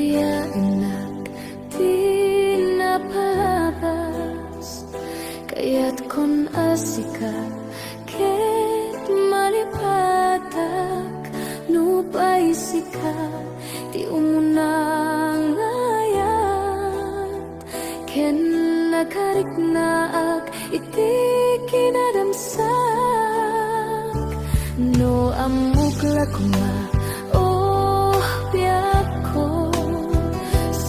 Mayayanak di napalabas, kaya't kon asika ket malipatak nupay sika ti umunang ayat ken nakarik naak iti kinadamsak no amukla kuma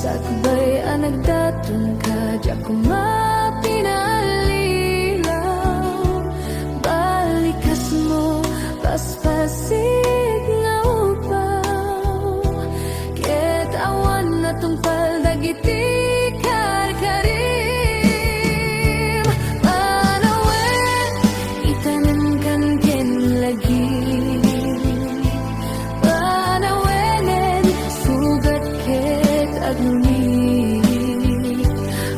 sakbay anagdatong ka di ako mapinalilaw balikas mo paspasig nga upaw ket awan na tungpal dagiti karkarim panawen itanem kan ken lagi panawenen sugat ket agluni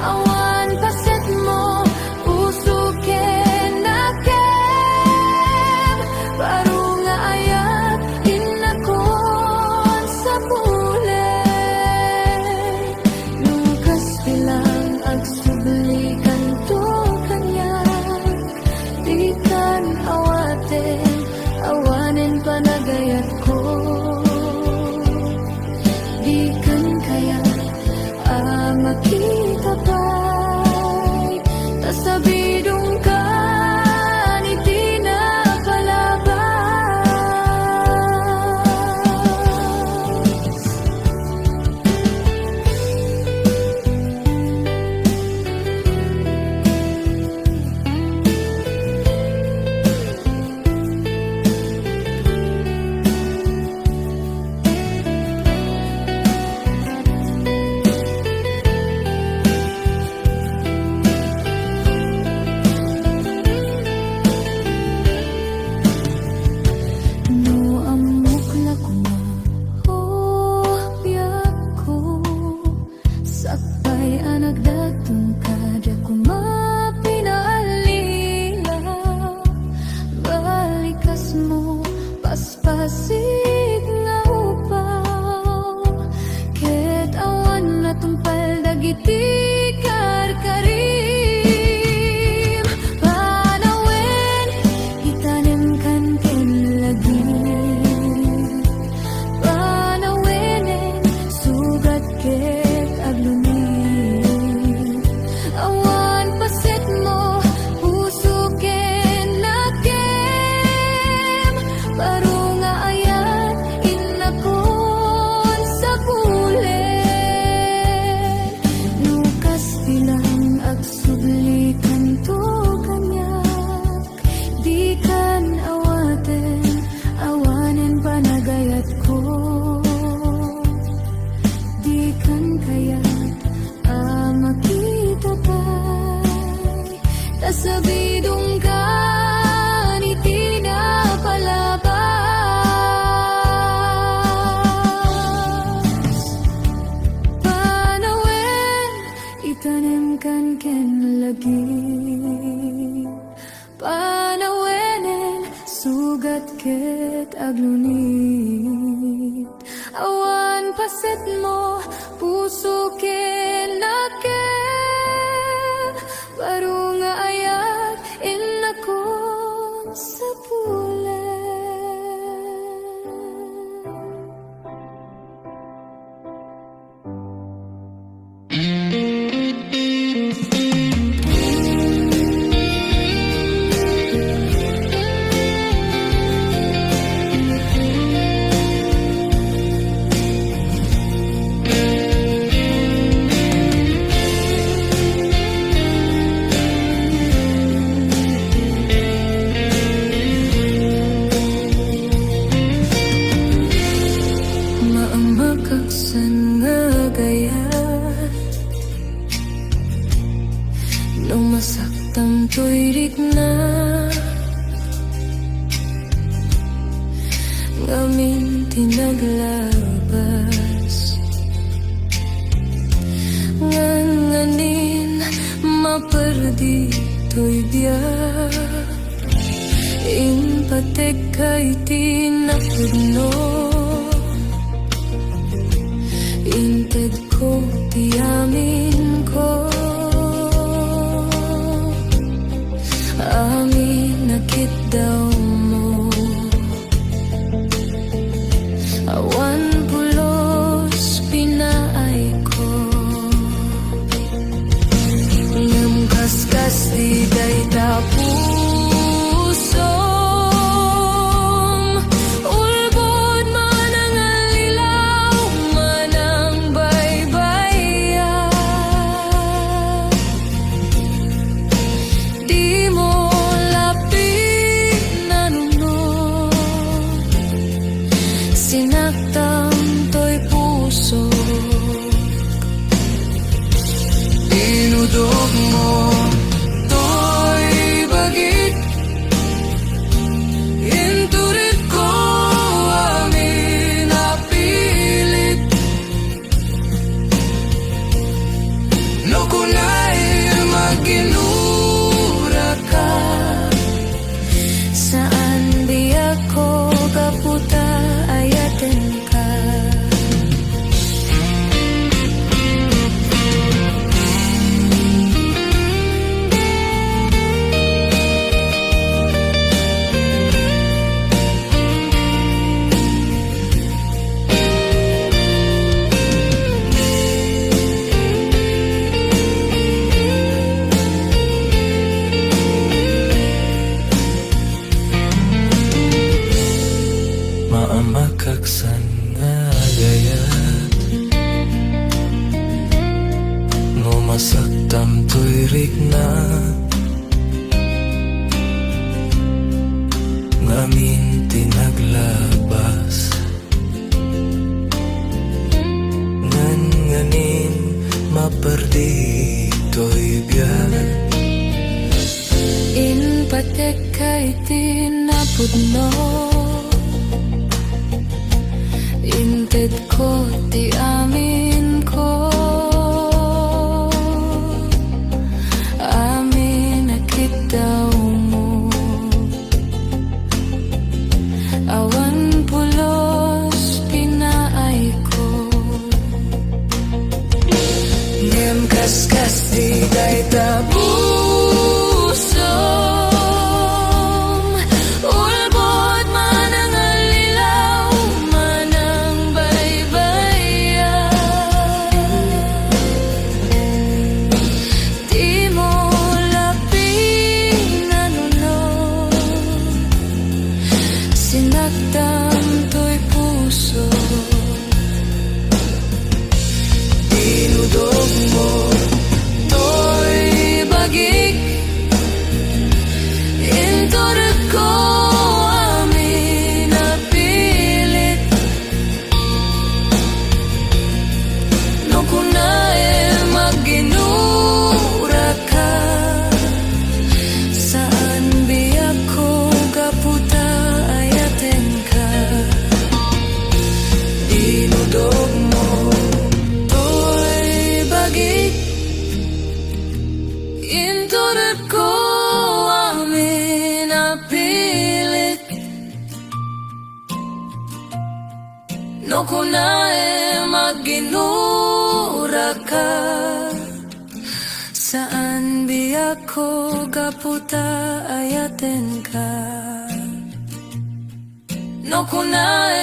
awan paset mo puso ken nakem baru nga ayat inakon sa pulay lukas bilang agsublikan to kanyak di kan awaten awanen panagayat ko di kan kaya makita pa'y tasabidong ka ni di na palabas. Paspasig nga upaw ket awan na tungpal dagiti karkarim panawen itanem kan ken lagi panawenen sugat ket agluni awan paset mo puso ken nakem baru sublikan to kanyak di kan awaten awanen panagayat ko di kan kayat makita pa'y tasabidong ka ni di na palabas panawen itanem kan ken lagi panawenen sugat ket aglunit awan paset mo puso ken nakem baru nga ayat inakon sa pulay. Kaksan nga gaya nung masaktan to'y rikna ngamin tinaglabas nganganin maperdi to'y biyak impatek kay tinapudno in Intid ko, tiyamin ko. Amin nakit daw mo. Awan pulos pinaay ko. Ngam kaskas di day tapusom. Ulbod man ang alilaw, man ang baybayan. Di mo lapit na nunod, sinaktan to'y puso. Inudog mo to'y bagit, inturit ko amin napilit. No kunay maginura ka, saan di ako kaputa ayatin ka. Maamakaksan nga gayat, no masaktam to'y rigna. Ngamin tinaglabas, nganin maperdi to'y biyan. In patek kay tinapudno, intid ko, ti amin ko. Amin nakit daw mo. Awan pulos pinaay ko. Ngem kaskas di day tapusom. Ulbod man ang alilaw, man ang baybayan. Di mo lapit na nunod, sinaktan to'y puso. Dinudog mo to'y bagik, inturit ko amin napilit. No kunay maginura ka, saan biyak ko kaputa ayatin ka. Dinudog mo to'y bagik, inturit ko amin napilit. No kunay maginura ka, saan biyak ko kaputa ayatin ka. No kunay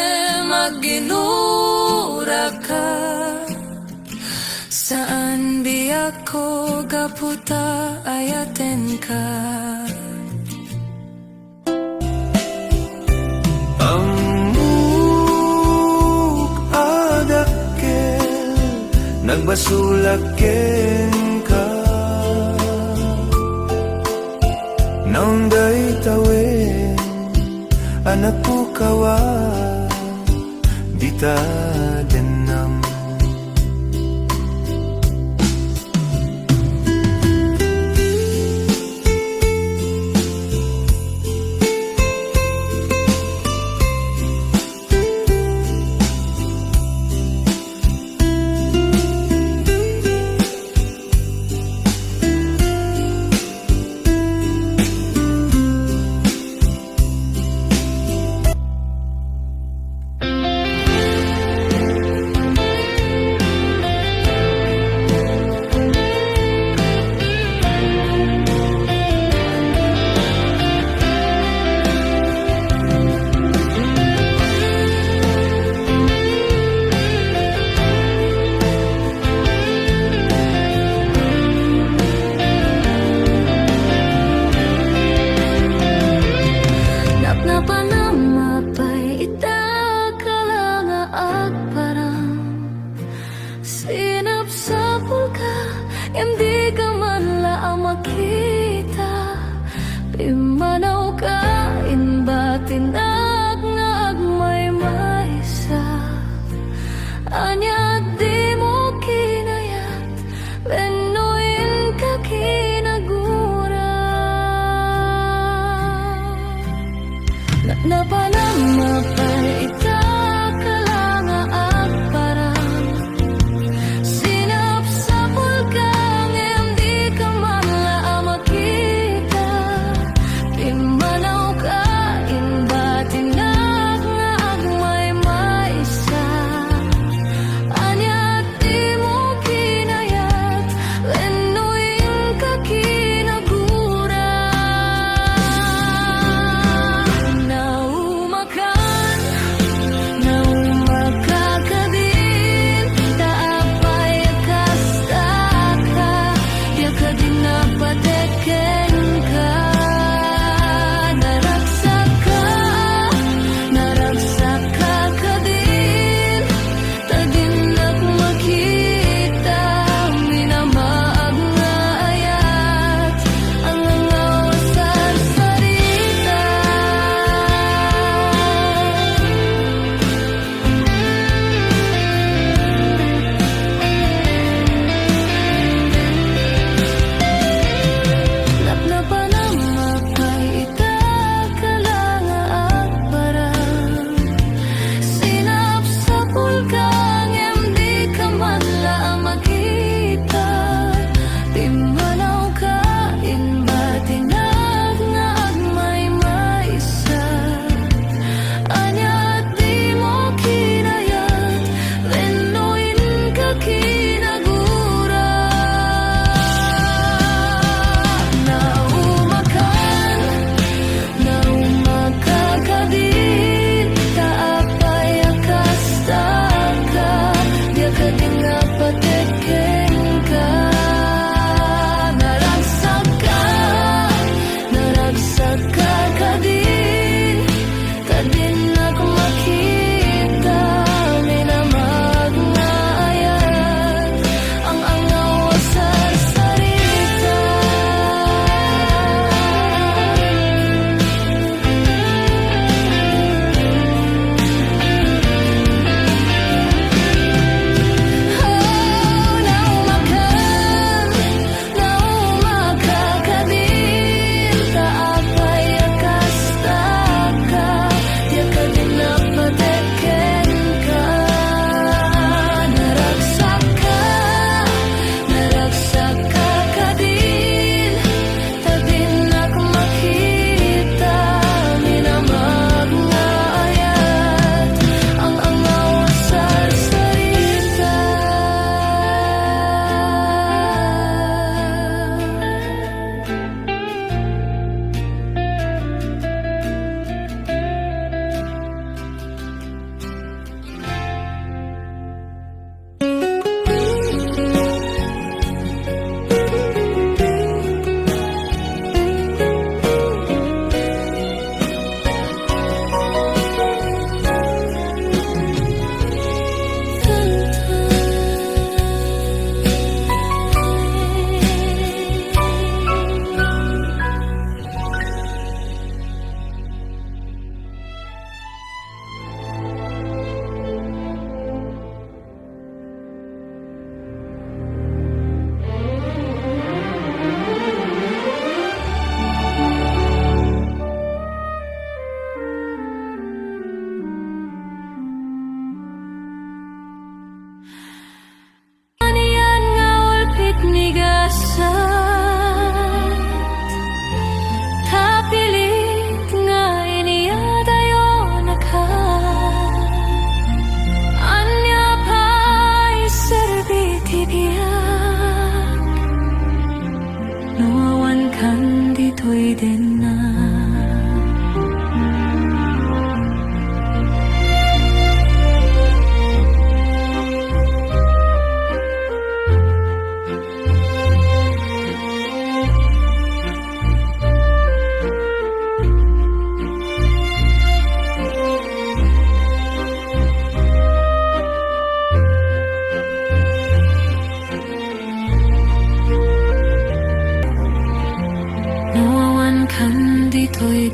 maginura ka, saan biyak ko kaputa ayatin ka. Amuk adakkel, nagbasulaken ka. Naong day tawin, anak po kawa, di ta denam. Sinapsapul ka, hindi ka man laang makita. Pimanaw ka, inbatinag nga agmay maysa. Anya di mo kinayat, benuin ka kinagura. Napanamapal ita ka lang agparang. Sinapsapul ka, hindi ka man laang makita. Pimanaw ka, inbatinag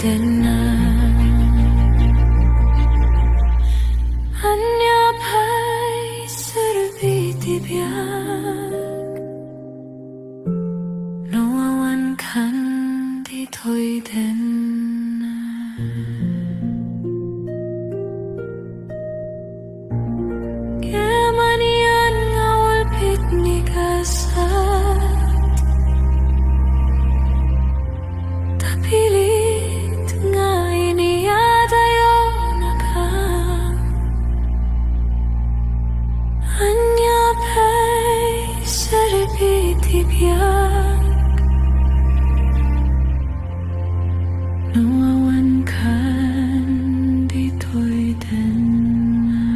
denna Anya pai serbiti biak Noawan kan di toy denna Kemanian ngawal piknik asat Tapilit nga iniyadayo na ka Anya pa'y saripiti biyak Nuawan kan dito'y denna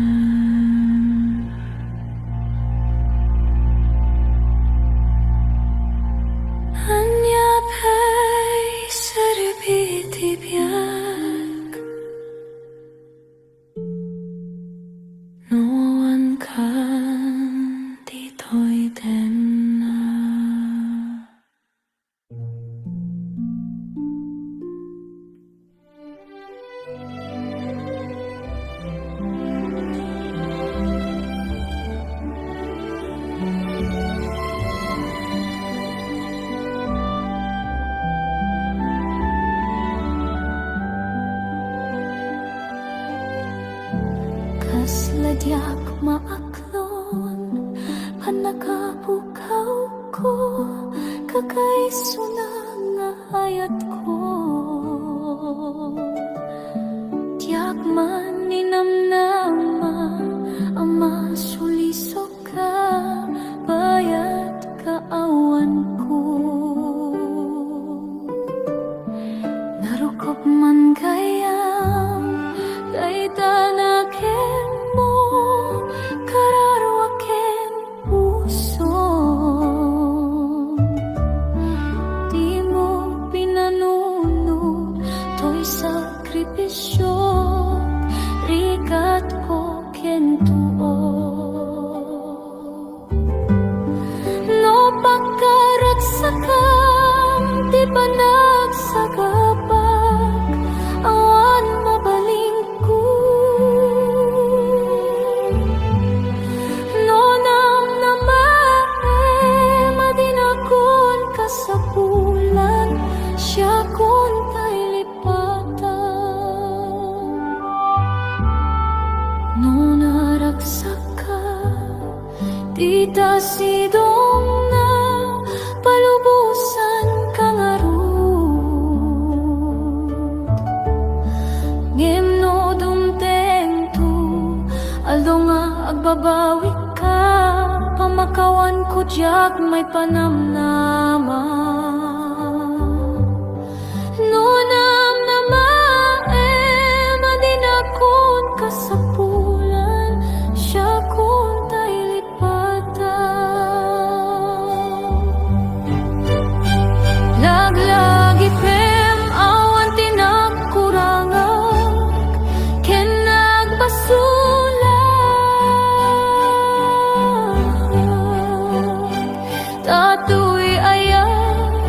Anya pa'y saripiti biyak Nuawan kan dito'y denna Kasladyak maaklon Panakapukaw ko Kakaiso na nga hayat ko Tiyak man ninamnama Ama suliso ka Bayat kaawan ko Narukop man kayang Kaitanakin mo Kararwakin puso Di mo pinanuno To'y sakripisyo Rikat ko kentuo No pagkaragsakam Di ba nagsagapag Awan mabaling ko No nam naman Madinakon ka sa bulan Siya kon kay lipatan No naragsak ka Di ta sidong na Palubusan ka nga rod Ngem no dumteng tu Aldo nga agbabawi ka Pamakawan ko diyak may panamnama No nam naman Madinakon ka sa bulan Siya kon tay lipatan Laglagi pem awan tinagkurangag Ken nagbasulat Tato'y ayan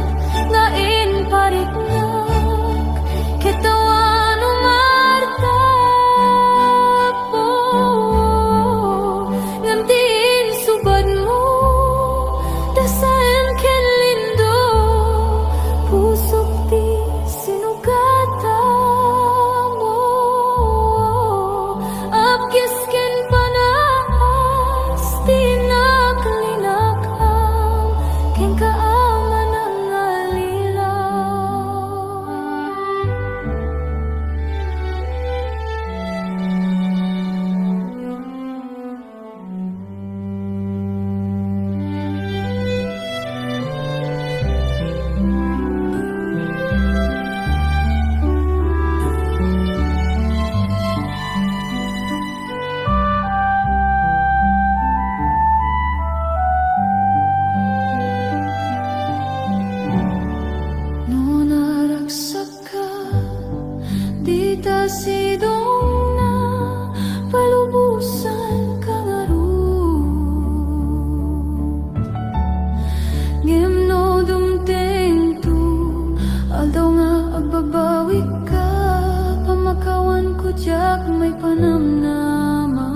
may panamnama.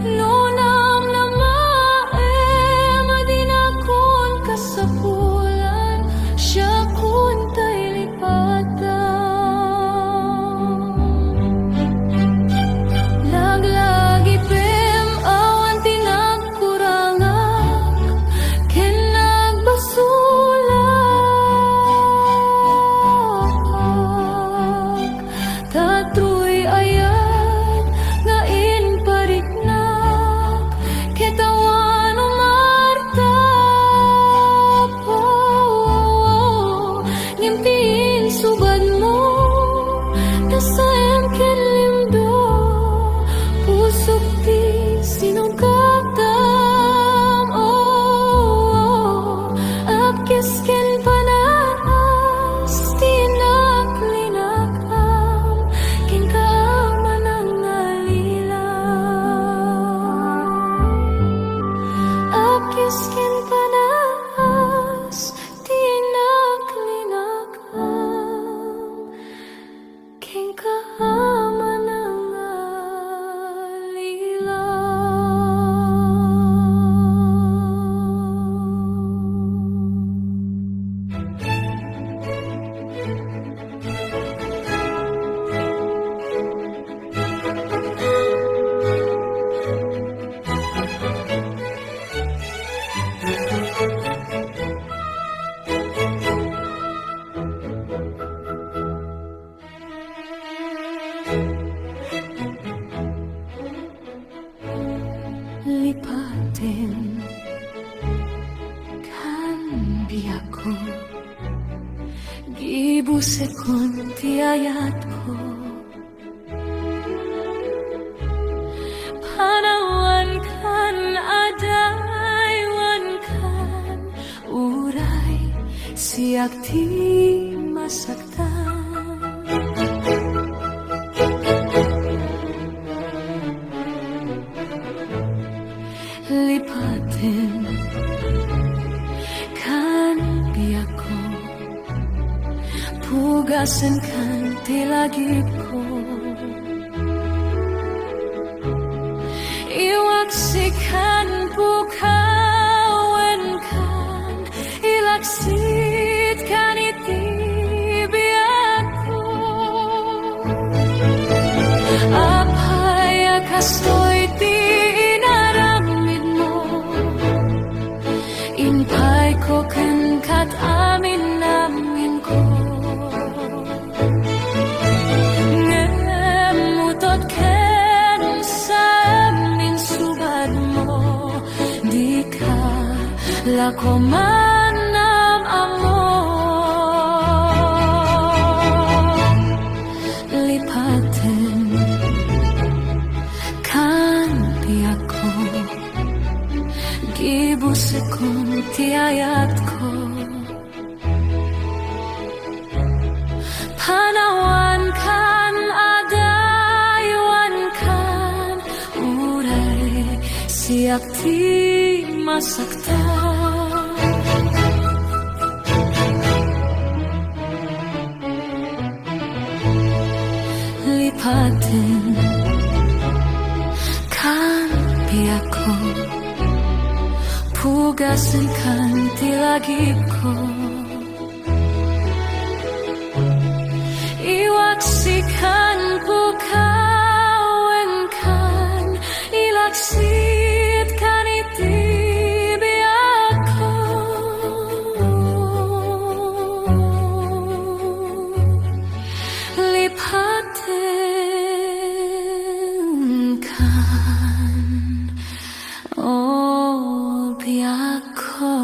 Lunam na madinakon kasapulan, siya kun tay lipatan. Laglagi pem awan tinagkurangak, ken nagbasulak. Tatruy ayat nga inpariknak, ketawan umartap. Ngimpiin subad mo, tasayam ken limdo, pusok ti sinugatan. Apkis ken panas, tinaklinakam, ken kaaman ang alila. Apkis ken panas, tinaklinakam, ken kaaman ang alila. Lipatin kan biyaku, gibusekon ti ayatko. Panawan kan adaywan kan uray, siyak ti masaktan. Lipatin kan biyaku, pugasan kan tilagip ko. Iwaksikan pukawan kan, ilaksit kan itibiyaku. Apaya kastoy ti inaramid mo, inpay ko kan kat amin namin ko. Ngemutot ken sa amin subad mo, di ka lako manam amo. Lipatin kan biyaku, gibusekon ti ayatko. Panawan kan adaywan kan uray, siyak ti masaktan. Lipatin kan biyaku, pugasan kan tilagip ko. Iwaksikan pukawan kan, ilaksit kan itibiyaku. Lipatin kan biyaku.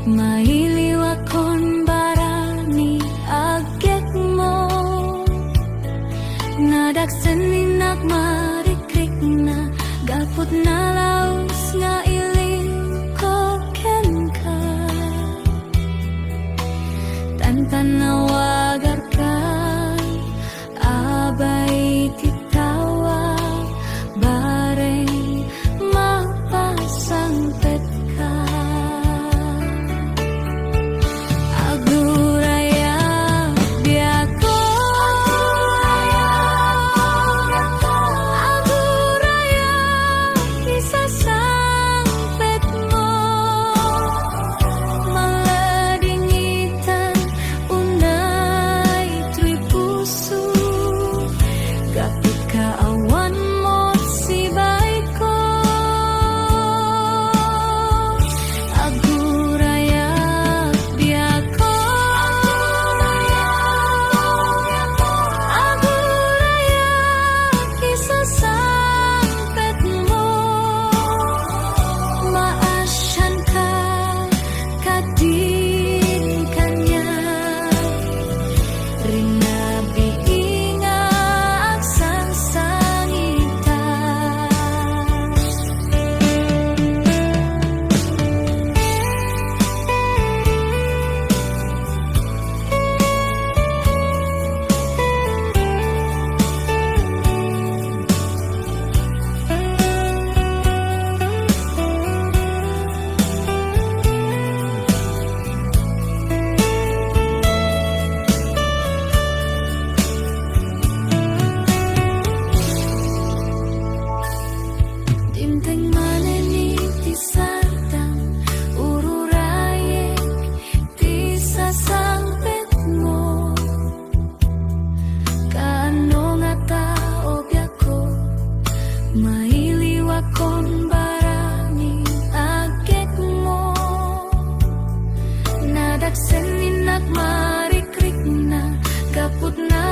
mailiw akon barani agek mo. Nadagsanin ak marikrik na gapot na laos nga iling ko ken ka. Tantanawagar ka abay titawag bareng mapasangpet ka. Aguraya biyako, aguraya isasangpet mo. Maladingitan unay tuy puso, gapit kaawan mo sibay ko. Aguraya biyako, aguraya isasangpet mo. Maasyan ka kadin kanya, rinabiinga ang sangsangita. Dimteng maneni ti sartang ururayek ti sasangpet mo. Kaano nga tao biyako, mailiw akon barani agek mo. Nadagsanin at marikrik na gapot na